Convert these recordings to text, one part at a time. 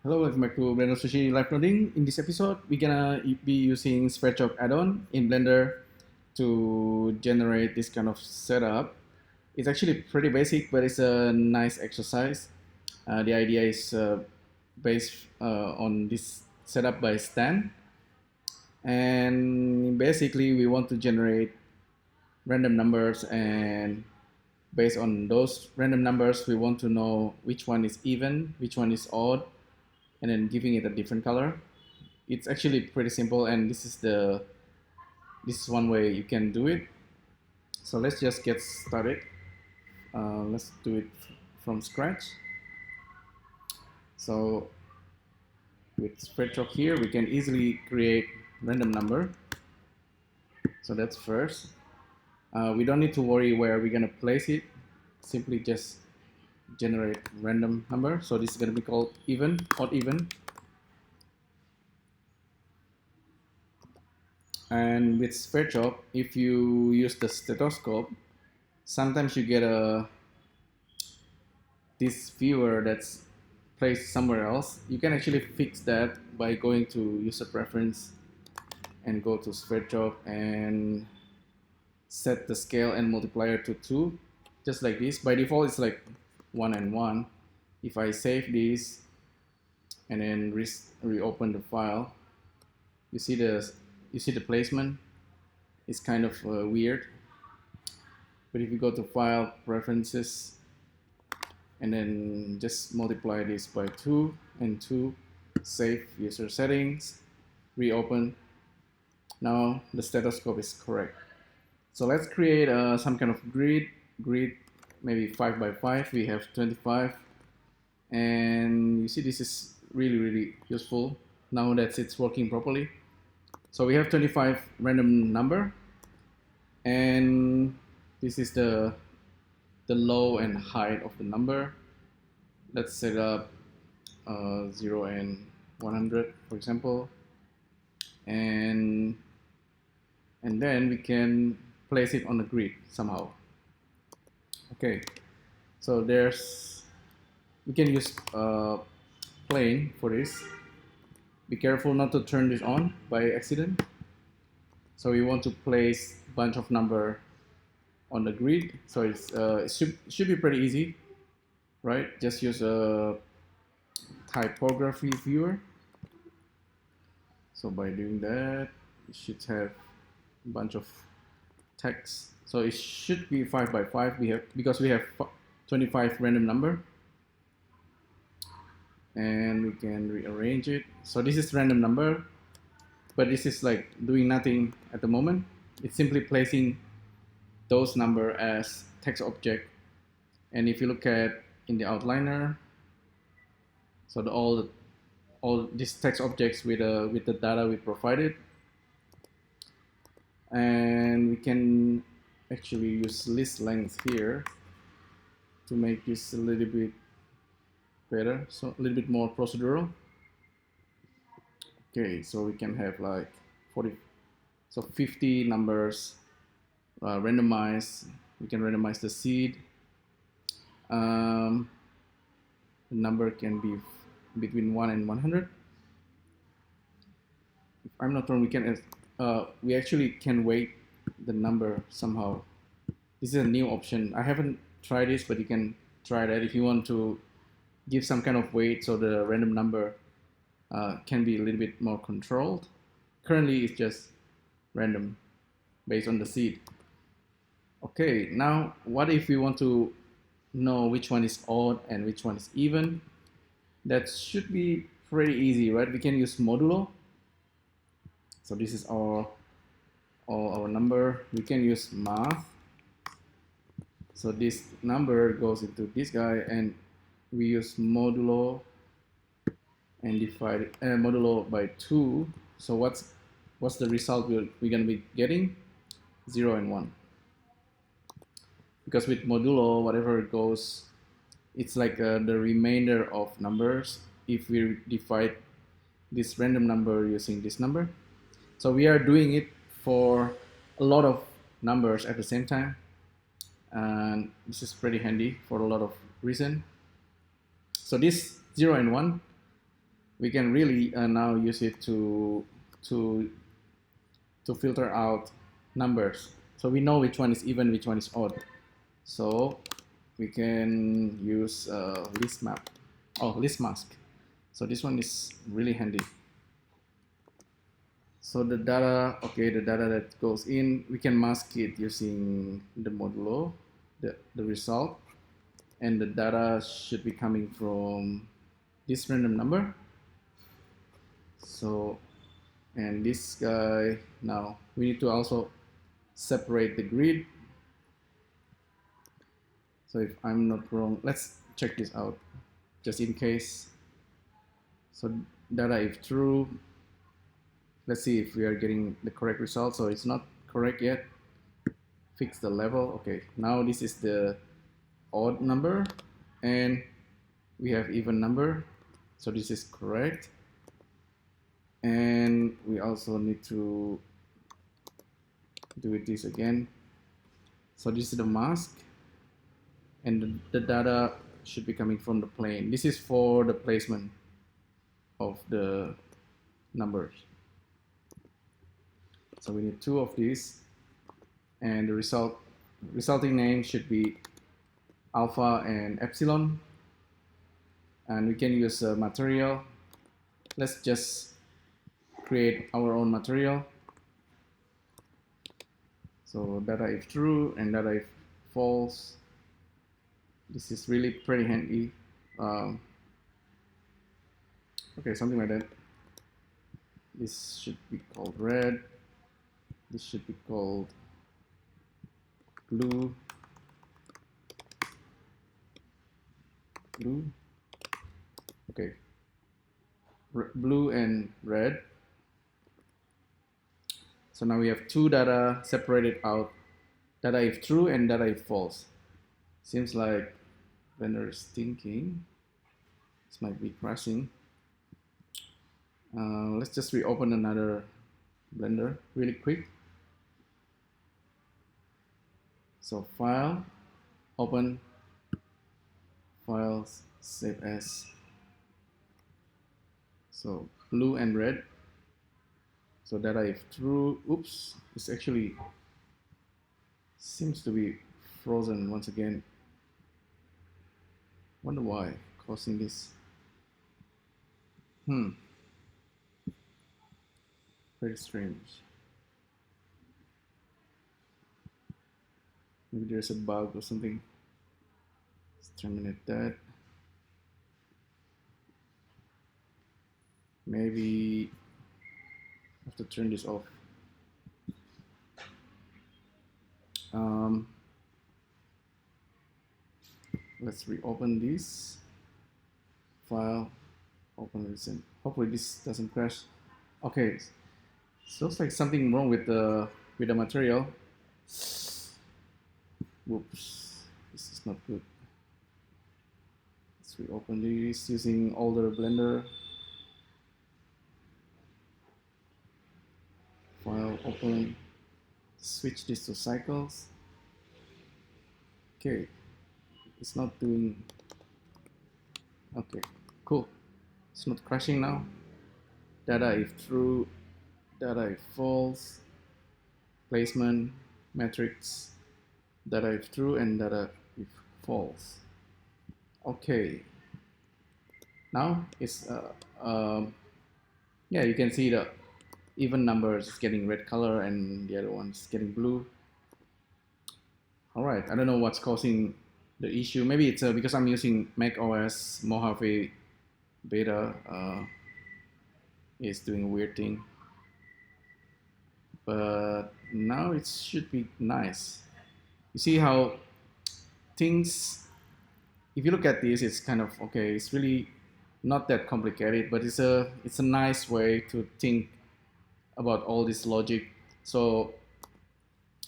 Hello, welcome back to Blender Sushi Live Noding. In this episode, we're gonna be using Spreadchalk add-on in Blender to generate this kind of setup. It's actually pretty basic, but it's a nice exercise. The idea is based on this setup by Stan. And basically, we want to generate random numbers, and based on those random numbers, we want to know which one is even, which one is odd, and then giving it a different color. It's actually pretty simple, and this is one way you can do it. So let's just get started. Let's do it from scratch. So with Spreadchalk here, we can easily create random number. So that's first. We don't need to worry where we're gonna place it. Simply just generate random number. So this is going to be called even, odd even. And with Spreadchalk, if you use the stethoscope, sometimes you get this viewer that's placed somewhere else. You can actually fix that by going to user preference and go to Spreadchalk and set the scale and multiplier to 2, just like this. By default, it's like 1 and 1. If I save this and then reopen the file, you see the placement. It's kind of weird. But if you go to File, Preferences, and then just multiply this by 2 and 2, save user settings, reopen. Now the stethoscope is correct. So let's create some kind of grid, maybe 5 by 5. We have 25, and you see this is really useful now that it's working properly. So we have 25 random number, and this is the low and height of the number. Let's set up 0 and 100, for example, and then we can place it on the grid somehow. Okay, so we can use plane for this. Be careful not to turn this on by accident. So we want to place a bunch of number on the grid. So it should be pretty easy, right? Just use a typography viewer. So by doing that, you should have a bunch of text. So it should be 5 by 5 because we have 25 random number, and we can rearrange it. So this is random number, but this is like doing nothing at the moment. It's simply placing those number as text object. And if you look at in the outliner, so all these text objects with the data we provided. And we can actually use list length here to make this a little bit better, so a little bit more procedural. Okay, so we can have like 50 numbers randomized. We can randomize the seed. The number can be between 1 and 100. If I'm not wrong, we actually can weight the number somehow. This is a new option. I haven't tried this, but you can try that if you want to give some kind of weight so the random number can be a little bit more controlled. Currently, it's just random based on the seed. Okay, now what if we want to know which one is odd and which one is even? That should be pretty easy, right? We can use modulo. So this is all our number. We can use math. So this number goes into this guy, and we use modulo and divide modulo by 2. So what's the result we're gonna be getting? 0 and 1. Because with modulo, whatever it goes, it's like the remainder of numbers if we divide this random number using this number. So we are doing it for a lot of numbers at the same time, and this is pretty handy for a lot of reasons. So this 0 and 1 we can really now use it to filter out numbers. So we know which one is even, which one is odd. So we can use list map, list mask. So this one is really handy. So the data, the data that goes in, we can mask it using the modulo, the result, and the data should be coming from this random number. So, and this guy, now we need to also separate the grid. So if I'm not wrong, let's check this out just in case. So data if true, let's see if we are getting the correct result. So it's not correct yet. Fix the level. Okay, now this is the odd number and we have even number. So this is correct. And we also need to do it this again. So this is the mask and the data should be coming from the plane. This is for the placement of the numbers. So we need 2 of these, and the resulting name should be alpha and epsilon, and we can use a material. Let's just create our own material. So data if true and data if false. This is really pretty handy. Okay, something like that. This should be called red. This should be called blue. Okay, blue and red. So now we have 2 data separated out, data if true and data if false. Seems like Blender is thinking. This might be crashing. Let's just reopen another Blender really quick. So file, open, files, save as. So blue and red. So data if true, oops, it's actually seems to be frozen once again. Wonder why causing this. Very strange. Maybe there's a bug or something. Let's terminate that. Maybe I have to turn this off. Let's reopen this file, open this, and hopefully this doesn't crash. Okay, so looks like something wrong with the material. Whoops, this is not good. Let's reopen this using older Blender. File, open, switch this to cycles. Okay, it's not doing. Okay, cool. It's not crashing now. Data if true, data if false, placement, matrix, data if true and data if false. Okay, now it's yeah, you can see the even numbers is getting red color and the other one's getting blue. All right, I don't know what's causing the issue. Maybe it's because I'm using Mac OS Mojave beta. It's doing a weird thing, but now it should be nice. You see how things, if you look at this, it's kind of okay. It's really not that complicated, but it's a nice way to think about all this logic. So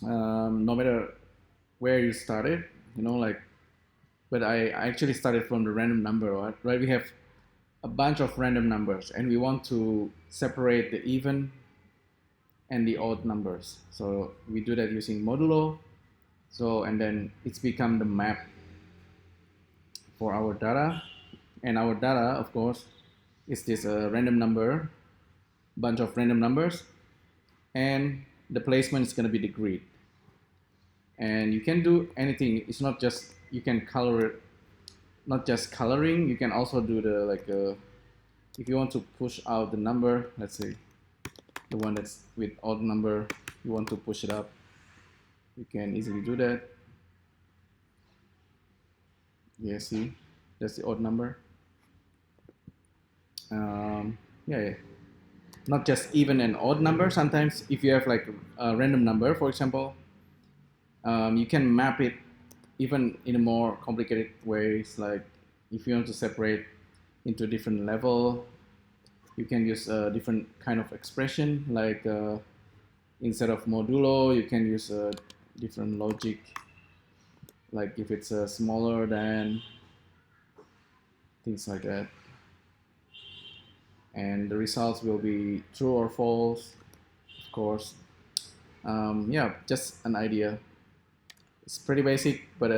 no matter where you started, you know, like, but I actually started from the random number, right? We have a bunch of random numbers and we want to separate the even and the odd numbers. So we do that using modulo. So, and then it's become the map for our data, and our data, of course, is this a random number, bunch of random numbers, and the placement is going to be the grid. And you can do anything. It's not just, you can color it, not just coloring, you can also do the like if you want to push out the number, let's say the one that's with odd number, you want to push it up, you can easily do that. Yeah, see, that's the odd number. Yeah, not just even an odd number. Sometimes if you have like a random number, for example, you can map it even in a more complicated ways. Like if you want to separate into a different level, you can use a different kind of expression. Like instead of modulo, you can use a different logic. Like if it's smaller than, things like that. And the results will be true or false, of course. Yeah, just an idea. It's pretty basic, but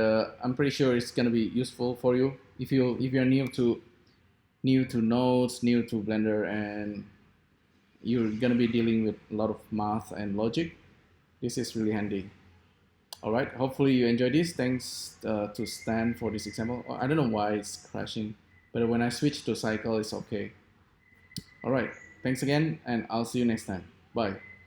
I'm pretty sure it's gonna be useful for you if you're new to Nodes, new to Blender, and you're gonna be dealing with a lot of math and logic. This is really handy. All right, hopefully you enjoy this. Thanks to Stan for this example. I don't know why it's crashing, but when I switch to cycle, it's okay. All right, thanks again, and I'll see you next time. Bye.